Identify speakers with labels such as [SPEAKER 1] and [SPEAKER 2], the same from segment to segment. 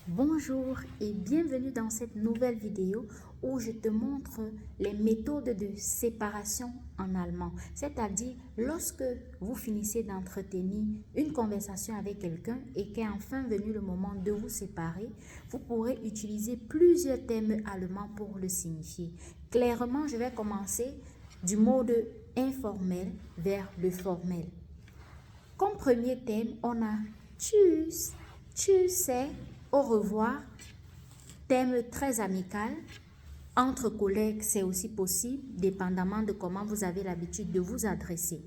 [SPEAKER 1] Bonjour et bienvenue dans cette nouvelle vidéo où je te montre les méthodes de séparation en allemand. C'est-à-dire lorsque vous finissez d'entretenir une conversation avec quelqu'un et qu'est enfin venu le moment de vous séparer, vous pourrez utiliser plusieurs termes allemands pour le signifier. Clairement, je vais commencer du mode informel vers le formel. Comme premier thème, on a tschüss. Tschüss, c'est au revoir, thème très amical. Entre collègues, c'est aussi possible, dépendamment de comment vous avez l'habitude de vous adresser.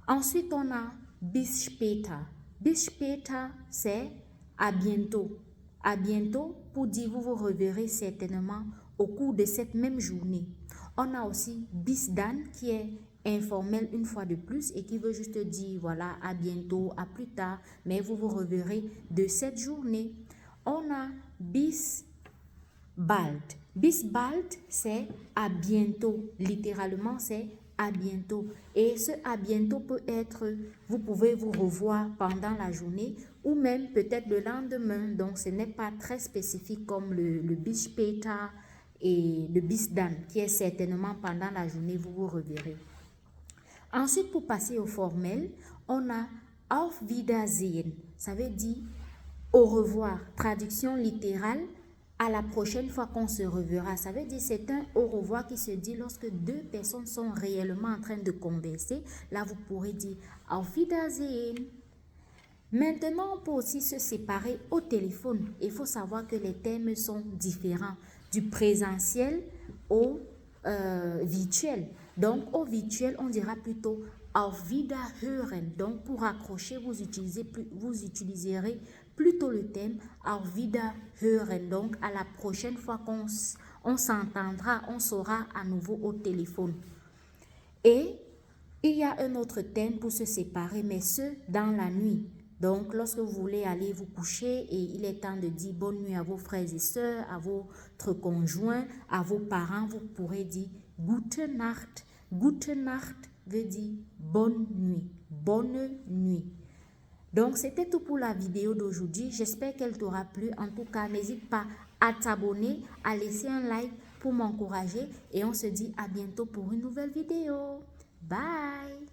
[SPEAKER 1] Ensuite, on a bis später. Bis später, c'est à bientôt. À bientôt, pour dire vous vous reverrez certainement au cours de cette même journée. On a aussi bis dann, qui est informel une fois de plus et qui veut juste dire voilà, à bientôt, à plus tard, mais vous vous reverrez de cette journée. On a bis bald. Bis bald, c'est à bientôt. Littéralement, c'est à bientôt. Et ce à bientôt peut être, vous pouvez vous revoir pendant la journée ou même peut-être le lendemain. Donc, ce n'est pas très spécifique comme le bis später et le bis dann, qui est certainement pendant la journée, vous vous reverrez. Ensuite, pour passer au formel, on a auf Wiedersehen. Ça veut dire au revoir. Traduction littérale, à la prochaine fois qu'on se reverra. Ça veut dire c'est un au revoir qui se dit lorsque deux personnes sont réellement en train de converser. Là, vous pourrez dire auf Wiedersehen. Maintenant, on peut aussi se séparer au téléphone. Il faut savoir que les thèmes sont différents du présentiel au virtuel. Donc, au virtuel, on dira plutôt auf Wiederhören. Donc, pour raccrocher, vous utiliserez plutôt le thème auf Wiederhören. Donc, à la prochaine fois qu'on s'entendra, on sera à nouveau au téléphone. Et il y a un autre thème pour se séparer, mais ce, dans la nuit. Donc, lorsque vous voulez aller vous coucher et il est temps de dire bonne nuit à vos frères et sœurs, à votre conjoint, à vos parents, vous pourrez dire Gute Nacht. Gute Nacht veut dire bonne nuit. Bonne nuit. Donc, c'était tout pour la vidéo d'aujourd'hui. J'espère qu'elle t'aura plu. En tout cas, n'hésite pas à t'abonner, à laisser un like pour m'encourager. Et on se dit à bientôt pour une nouvelle vidéo. Bye!